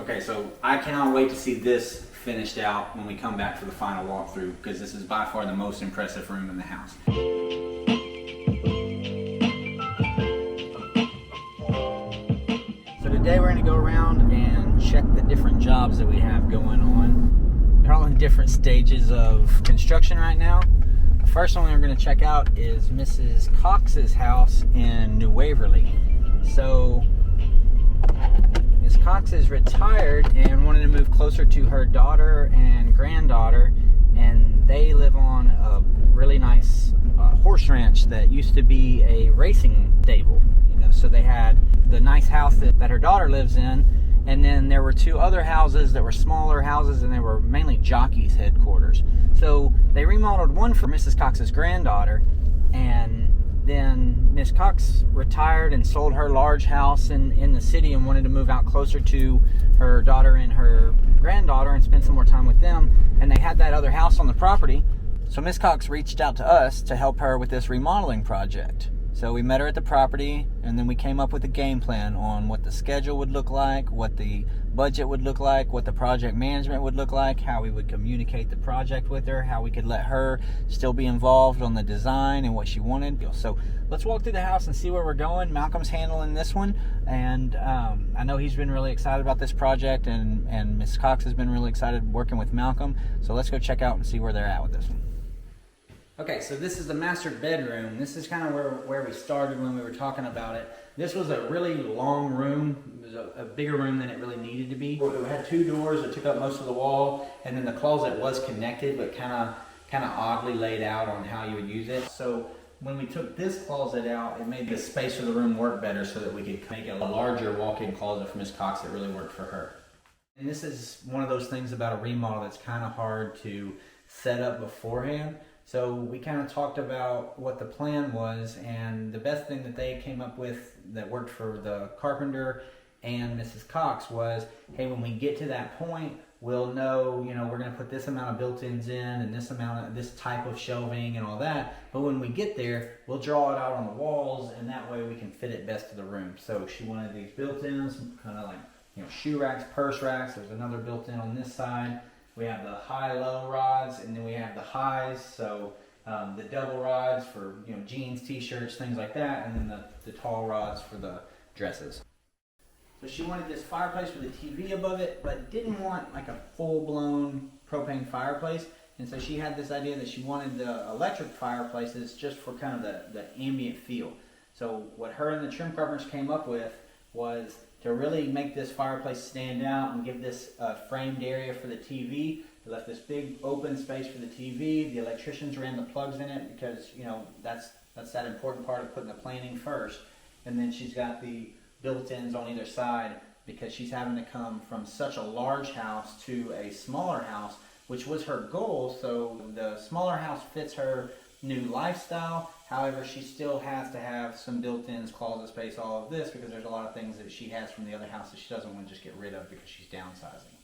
Okay, so I cannot wait to see this finished out when we come back for the final walkthrough, because this is by far the most impressive room in the house. So today we're going to go around and check the different jobs that we have going on. They're all in different stages of construction right now. The first one we're going to check out is Mrs. Cox's house in New Waverly. So Ms. Cox is retired and wanted to move closer to her daughter and granddaughter, and they live on a really nice horse ranch that used to be a racing stable. So they had the nice house that her daughter lives in, and then there were two other houses that were smaller houses, and they were mainly jockeys' headquarters. So they remodeled one for Mrs. Cox's granddaughter, and then Miss Cox retired and sold her large house in the city and wanted to move out closer to her daughter and her granddaughter and spend some more time with them. And they had that other house on the property. So Miss Cox reached out to us to help her with this remodeling project. So we met her at the property, and then we came up with a game plan on what the schedule would look like, what the budget would look like, what the project management would look like, how we would communicate the project with her, how we could let her still be involved on the design and what she wanted. So let's walk through the house and see where we're going. Malcolm's handling this one, and I know he's been really excited about this project, and Miss Cox has been really excited working with Malcolm. So let's go check out and see where they're at with this one. Okay, so this is the master bedroom. This is kind of where we started when we were talking about it. This was a really long room. It was a bigger room than it really needed to be. It had two doors that took up most of the wall, and then the closet was connected, but kind of oddly laid out on how you would use it. So when we took this closet out, it made the space for the room work better so that we could make a larger walk-in closet for Miss Cox that really worked for her. And this is one of those things about a remodel that's kind of hard to set up beforehand. So we kind of talked about what the plan was, and the best thing that they came up with that worked for the carpenter and Mrs. Cox was, hey, when we get to that point, we'll know, we're going to put this amount of built-ins in and this amount of this type of shelving and all that. But when we get there, we'll draw it out on the walls, and that way we can fit it best to the room. So she wanted these built-ins, kind of like shoe racks, purse racks. There's another built-in on this side. We have the high-low rods, and then we have the highs, so the double rods for jeans, t-shirts, things like that, and then the tall rods for the dresses. So she wanted this fireplace with a TV above it, but didn't want like a full-blown propane fireplace, and so she had this idea that she wanted the electric fireplaces just for kind of the ambient feel. So what her and the trim carpenters came up with was to really make this fireplace stand out and give this framed area for the TV. They left this big open space for the TV. The electricians ran the plugs in it because that's that important part of putting the planning first. And then she's got the built-ins on either side because she's having to come from such a large house to a smaller house, which was her goal. So the smaller house fits her new lifestyle. However, she still has to have some built-ins, closet space, all of this, because there's a lot of things that she has from the other house that she doesn't want to just get rid of because she's downsizing.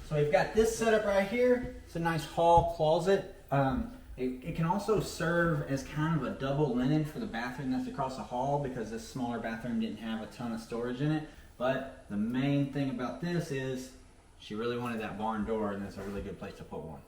So we've got this setup right here. It's a nice hall closet. It can also serve as kind of a double linen for the bathroom that's across the hall because this smaller bathroom didn't have a ton of storage in it. But the main thing about this is she really wanted that barn door, and it's a really good place to put one.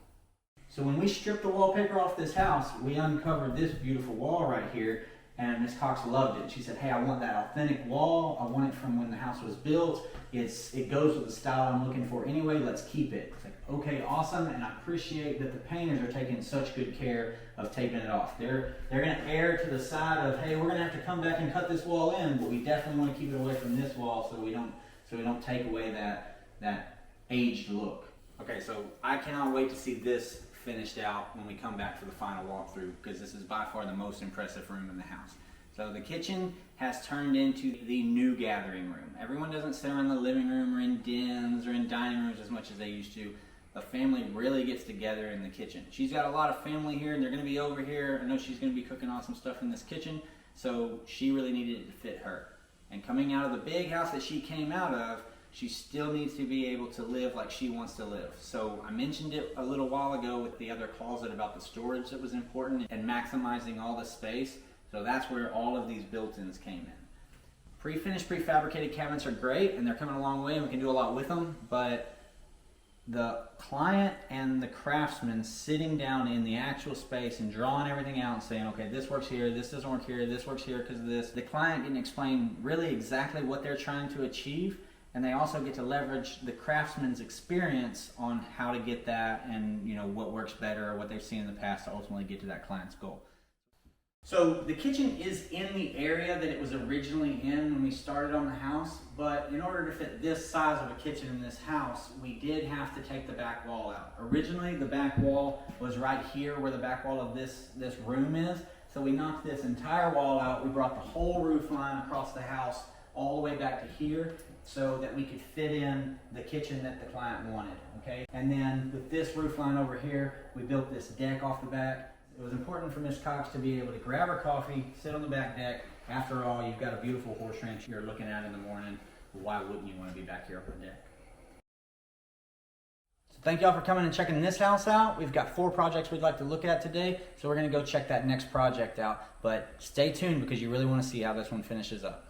So when we stripped the wallpaper off this house, we uncovered this beautiful wall right here, and Miss Cox loved it. She said, hey, I want that authentic wall. I want it from when the house was built. It goes with the style I'm looking for anyway. Let's keep it. It's like, okay, awesome, and I appreciate that the painters are taking such good care of taping it off. They're going to err to the side of, hey, we're going to have to come back and cut this wall in, but we definitely want to keep it away from this wall so we don't take away that aged look. Okay, so I cannot wait to see this finished out when we come back for the final walkthrough, because this is by far the most impressive room in the house. So the kitchen has turned into the new gathering room. Everyone doesn't sit around the living room or in dens or in dining rooms as much as they used to. The family really gets together in the kitchen. She's got a lot of family here, and they're going to be over here. I know she's going to be cooking awesome stuff in this kitchen, so she really needed it to fit her. And coming out of the big house that she came out of, she still needs to be able to live like she wants to live. So I mentioned it a little while ago with the other closet about the storage that was important and maximizing all the space. So that's where all of these built-ins came in. Pre-finished, prefabricated cabinets are great, and they're coming a long way, and we can do a lot with them, but the client and the craftsman sitting down in the actual space and drawing everything out and saying, okay, this works here, this doesn't work here, this works here because of this. The client can explain really exactly what they're trying to achieve, and they also get to leverage the craftsman's experience on how to get that and what works better or what they've seen in the past to ultimately get to that client's goal. So the kitchen is in the area that it was originally in when we started on the house, but in order to fit this size of a kitchen in this house, we did have to take the back wall out. Originally, the back wall was right here where the back wall of this room is, so we knocked this entire wall out. We brought the whole roof line across the house all the way back to here so that we could fit in the kitchen that the client wanted, okay? And then with this roof line over here, we built this deck off the back. It was important for Miss Cox to be able to grab her coffee, sit on the back deck. After all, you've got a beautiful horse ranch you're looking at in the morning. Why wouldn't you want to be back here on the deck? So thank y'all for coming and checking this house out. We've got 4 projects we'd like to look at today, so we're going to go check that next project out. But stay tuned because you really want to see how this one finishes up.